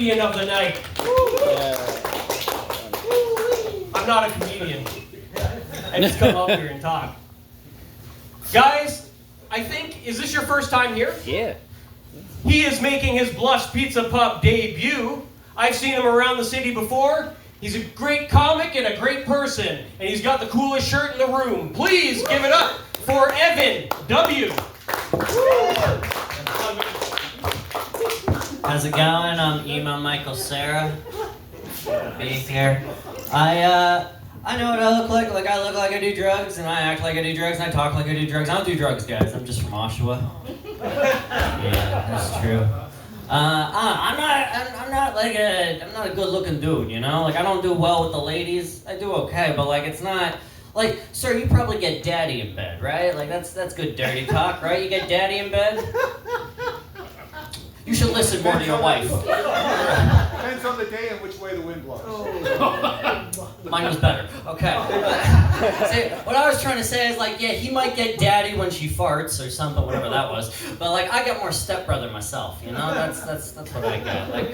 Comedian of the night. I'm not a comedian. I just come up here and talk. Guys, I think, is this your first time here? Yeah. He is making his Blush Pizza Pub debut. I've seen him around the city before. He's a great comic and a great person, and he's got the coolest shirt in the room. Please give it up for Evan W. How's it going? I'm Emo Michael Sarah. Being here. I know what I look like. Like, I look like I do drugs, and I act like I do drugs, and I talk like I do drugs. I don't do drugs, guys. I'm just from Oshawa. Yeah, that's true. I'm not a good-looking dude, you know? Like, I don't do well with the ladies. I do okay, but like, it's not. Like, sir, you probably get daddy in bed, right? Like, that's good dirty talk, right? You get daddy in bed? You should listen more to your wife. Depends on the day and which way the wind blows. Mine was better. Okay. See, what I was trying to say is like, yeah, he might get daddy when she farts or something, whatever that was. But like, I get more stepbrother myself. You know, that's what I get. Like,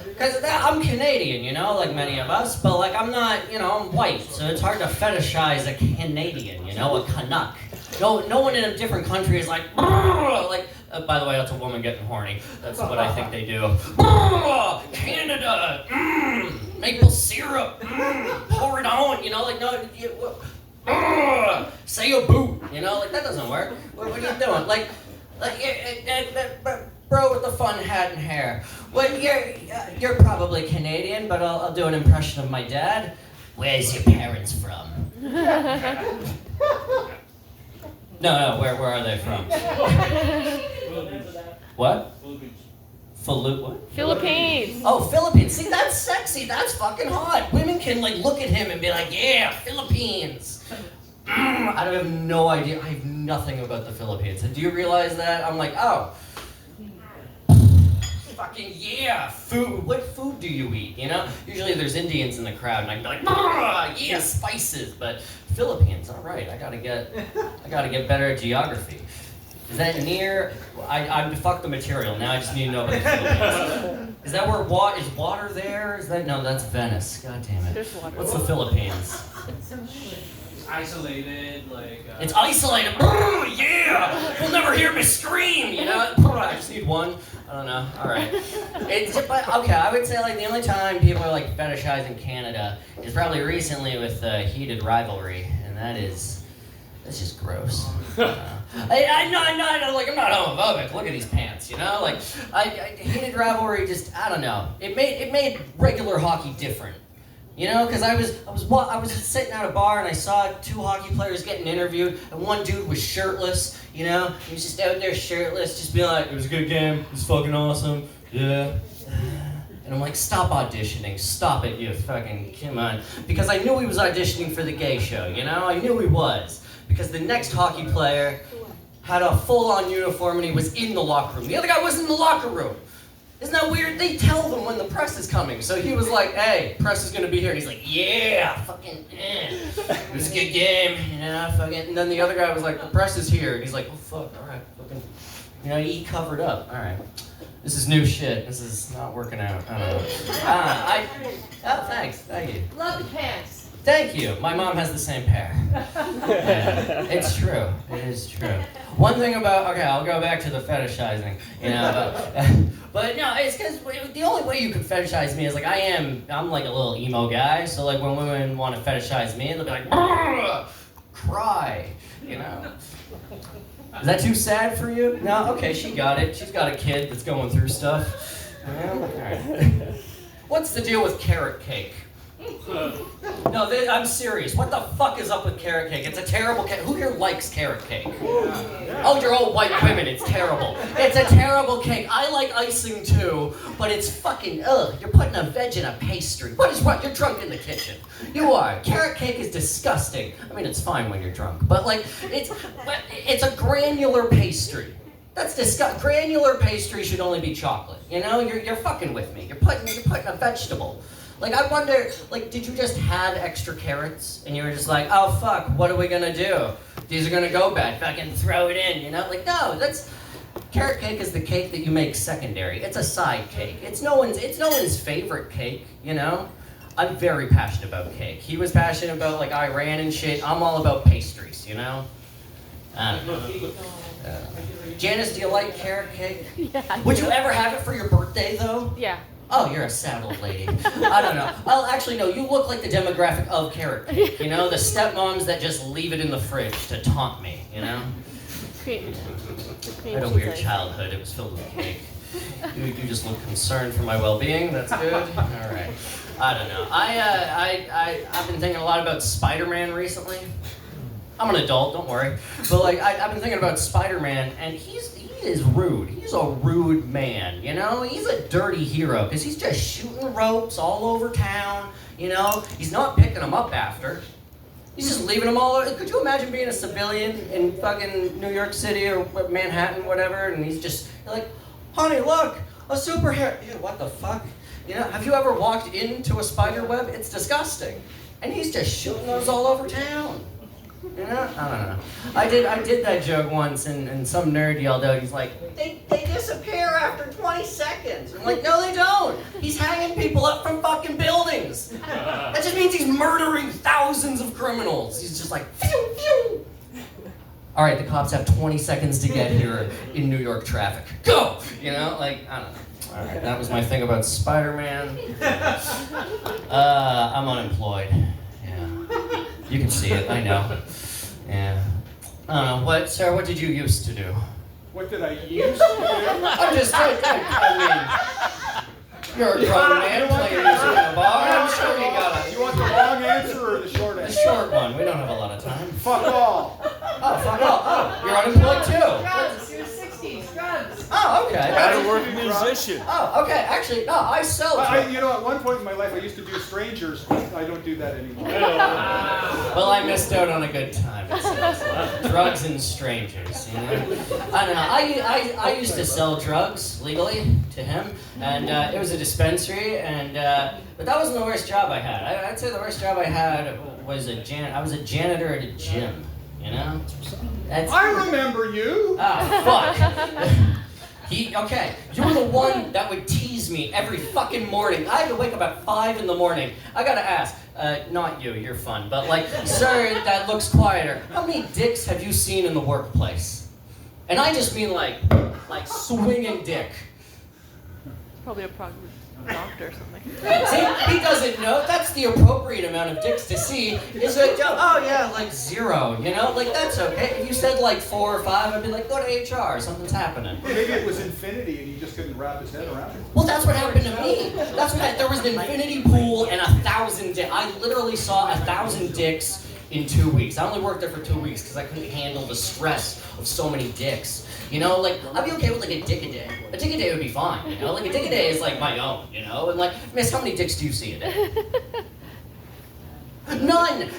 because I'm Canadian, you know, like many of us. But like, I'm not, you know, I'm white, so it's hard to fetishize a Canadian, you know, a Canuck. No one in a different country is like, like. By the way, that's a woman getting horny. That's what I think they do. Canada, maple syrup, pour it on. You know, like no, say a boo. You know, like that doesn't work. What are you doing? Like bro with the fun hat and hair. Well, you're probably Canadian, but I'll do an impression of my dad. Where's your parents from? No, where are they from? What? What? Philippines. Oh, Philippines. See, that's sexy. That's fucking hot. Women can like look at him and be like, yeah, Philippines. I have no idea. I have nothing about the Philippines. And do you realize that? I'm like, oh. Fucking yeah, food. What food do you eat? You know, usually there's Indians in the crowd, and I'd be like, yeah, spices. But Philippines, all right. I gotta get better at geography. Is that near? I fucked the material. Now I just need to know about the Philippines. Is that where is water there? Is that no? That's Venice. God damn it. There's water. What's the Philippines? Isolated, like. It's isolated. Yeah, you'll never hear me scream. You know, I just need one. I don't know. All right. But okay, I would say like the only time people are like fetishizing Canada is probably recently with heated rivalry, and that's just gross. I'm not homophobic. Look at these pants, you know. Like, heated rivalry just I don't know. It made regular hockey different. You know, because I was sitting at a bar and I saw two hockey players getting interviewed, and one dude was shirtless. You know, he was just out there shirtless, just being like, "It was a good game. It was fucking awesome. Yeah." And I'm like, "Stop auditioning. Stop it, you fucking come on." Because I knew he was auditioning for the gay show. You know, I knew he was because the next hockey player had a full-on uniform and he was in the locker room. The other guy wasn't in the locker room. Isn't that weird? They tell them when the press is coming. So he was like, hey, press is gonna be here. And he's like, yeah, fucking, it was a good game, you know, fucking. And then the other guy was like, the press is here. And he's like, oh, fuck, all right, fucking. You know, he covered up. All right. This is new shit. This is not working out. I don't know. Oh, thanks. Thank you. Love the pants. Thank you. My mom has the same pair. Yeah, it's true. It is true. One thing about, okay, I'll go back to the fetishizing, you know, but no, it's because the only way you could fetishize me is like I'm like a little emo guy, so like when women want to fetishize me, they'll be like, cry, you know. Is that too sad for you? No? Okay, she got it. She's got a kid that's going through stuff. Yeah? All right. What's the deal with carrot cake? No, I'm serious. What the fuck is up with carrot cake? It's a terrible cake. Who here likes carrot cake? Oh, you're all white women. It's terrible. It's a terrible cake. I like icing too, but it's fucking ugh. You're putting a veg in a pastry. What is what? You're drunk in the kitchen. You are. Carrot cake is disgusting. I mean, it's fine when you're drunk, but like, it's a granular pastry. That's disgusting. Granular pastry should only be chocolate. You know, you're fucking with me. You're putting a vegetable. Like, I wonder, like, did you just have extra carrots and you were just like, oh fuck, what are we gonna do? These are gonna go bad. Fucking throw it in, you know? Like, no, Carrot cake is the cake that you make secondary. It's a side cake. It's no one's favorite cake, you know? I'm very passionate about cake. He was passionate about like Iran and shit. I'm all about pastries, you know? I don't know. Janice, do you like carrot cake? Yeah. Would you ever have it for your birthday though? Yeah. Oh, you're a sad old lady. I don't know. Well, actually, no, you look like the demographic of carrot cake. You know, the stepmoms that just leave it in the fridge to taunt me, you know? Cream. I had a weird childhood. It was filled with cake. You just look concerned for my well-being. That's good. All right. I don't know. I've been thinking a lot about Spider-Man recently. I'm an adult, don't worry. But like, I've been thinking about Spider-Man, and he is rude. He's a rude man, you know? He's a dirty hero, because he's just shooting ropes all over town, you know? He's not picking them up after. He's just leaving them all over. Could you imagine being a civilian in fucking New York City or Manhattan, whatever, and you're like, honey, look, a superhero. Ew, what the fuck? You know, have you ever walked into a spider web? It's disgusting. And he's just shooting those all over town. You know? I don't know. I did that joke once, and some nerd yelled out, he's like, they disappear after 20 seconds. I'm like, no, they don't. He's hanging people up from fucking buildings. That just means he's murdering thousands of criminals. He's just like, phew, phew. All right, the cops have 20 seconds to get here in New York traffic. Go! You know, like, I don't know. All right, that was my thing about Spider-Man. I'm unemployed. Yeah. You can see it, I know. Yeah. I don't know, Sarah, what did you used to do? What did I used to do? I'm just kidding. I mean, you're a grown man playing music in a bar. I'm sure you got You want the long answer or the short the answer? short one. We don't have a lot of time. Fuck all. Oh, fuck off. Oh, you're unemployed too. Drugs, you're 60s, drugs. Oh, okay. That's a working musician. Oh, okay. Actually, no, I sell drugs. You know, at one point in my life, I used to do strangers. I don't do that anymore. Well, I missed out on a good time. It seems. Drugs and strangers, you know? I don't know. I used to sell drugs legally to him, and it was a dispensary, and but that wasn't the worst job I had. I'd say the worst job I had was I was a janitor at a gym, you know? I remember you. Ah, fuck. Okay, you were the one that would tease me every fucking morning. I had to wake up at 5 in the morning. I gotta ask, not you, you're fun, but like, sir, that looks quieter. How many dicks have you seen in the workplace? And I just mean like swinging dick. Probably a doctor or something. See, he doesn't know. That's the appropriate amount of dicks to see. Is like, oh yeah, like 0, you know? Like, that's okay. If you said like 4 or 5, I'd be like, go to HR, something's happening. Maybe it was infinity and he just couldn't wrap his head around it. Well, that's what happened to me. That's what there was an infinity pool and 1,000 dicks. I literally saw 1,000 dicks in 2 weeks. I only worked there for 2 weeks because I couldn't handle the stress of so many dicks. You know, like, I'd be okay with like a dick a day. A dick a day would be fine, you know? Like, a dick a day is like my own, you know? And like, miss, how many dicks do you see a day? None!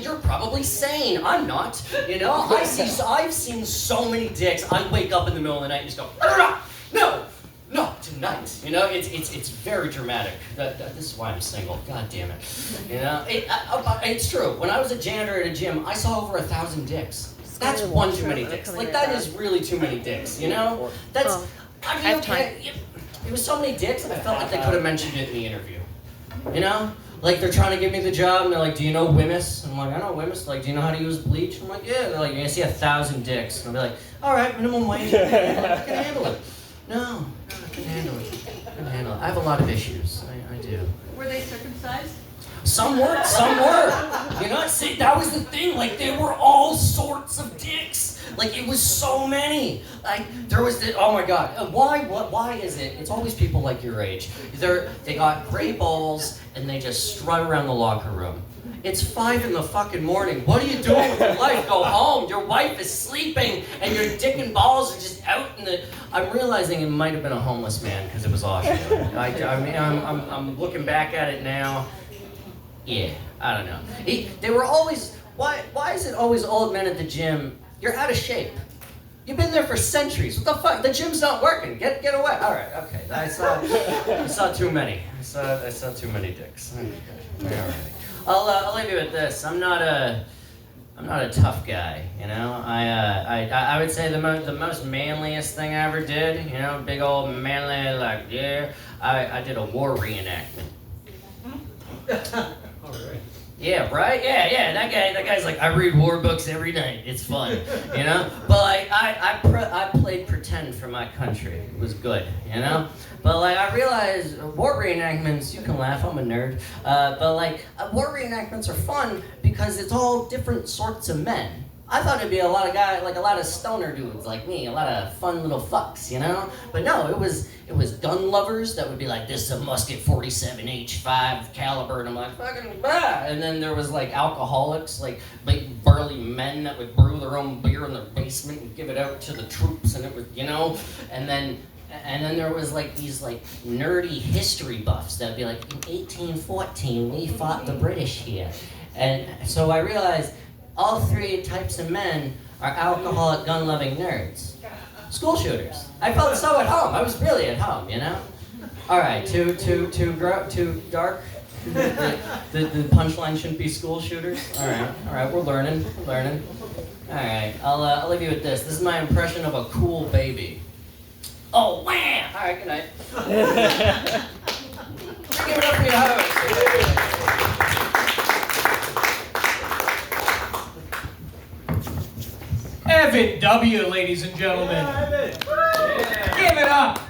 You're probably sane. I'm not, you know? I've seen so many dicks, I wake up in the middle of the night and just go, no, tonight. You know, it's very dramatic. This is why I'm single. God damn it. You know, it's true. When I was a janitor at a gym, I saw over 1,000 dicks. That's one too many dicks. Like, that is really too many dicks, you know? I mean, okay, it was so many dicks, I felt like they could have mentioned it in the interview. You know? Like, they're trying to give me the job, and they're like, do you know Wimmis? I'm like, I know Wimmis. Like, do you know how to use bleach? I'm like, yeah. They're like, I see 1,000 dicks. And I'll be like, all right, minimum wage. I can handle it. No, I can handle it. I have a lot of issues. I do. Were they circumcised? Some were, some were. You know, see, that was the thing. Like, there were all sorts of dicks. Like, it was so many. Like, there was the, oh my God. Why is it? It's always people like your age. They got gray balls and they just strut around the locker room. It's 5 in the fucking morning. What are you doing with your life? Go home. Your wife is sleeping and your dick and balls are just out in the... I'm realizing it might have been a homeless man because it was awesome. I mean, I'm looking back at it now. Yeah, I don't know. They were always... Why is it always old men at the gym? You're out of shape. You've been there for centuries. What the fuck? The gym's not working. Get away. All right, okay. I saw too many. I saw too many dicks. Okay. All right. I'll leave you with this. I'm not I'm not a tough guy, you know. I would say the most manliest thing I ever did, you know, big old manly, like, yeah, I did a war reenactment. All right. Yeah, right? Yeah, that guy's like, I read war books every night. It's fun, you know? But like, I played pretend for my country. It was good, you know? But like, I realized war reenactments, you can laugh, I'm a nerd. But like, war reenactments are fun because it's all different sorts of men. I thought it'd be a lot of guys, like a lot of stoner dudes like me, a lot of fun little fucks, you know? But no, it was gun lovers that would be like, this is a musket 47 H5 caliber, and I'm like, fucking bah! And then there was like alcoholics, like big burly men that would brew their own beer in their basement and give it out to the troops, and it was, you know? And then there was like these like nerdy history buffs that would be like, in 1814 we fought the British here. And so I realized all three types of men are alcoholic, gun-loving nerds. School shooters. I felt so at home. I was really at home, you know? All right, too dark? The punchline shouldn't be school shooters? All right, we're learning. All right, I'll leave you with this. This is my impression of a cool baby. Oh, wham! All right, good night. Give it up for your host. Evan W., ladies and gentlemen. Give it up.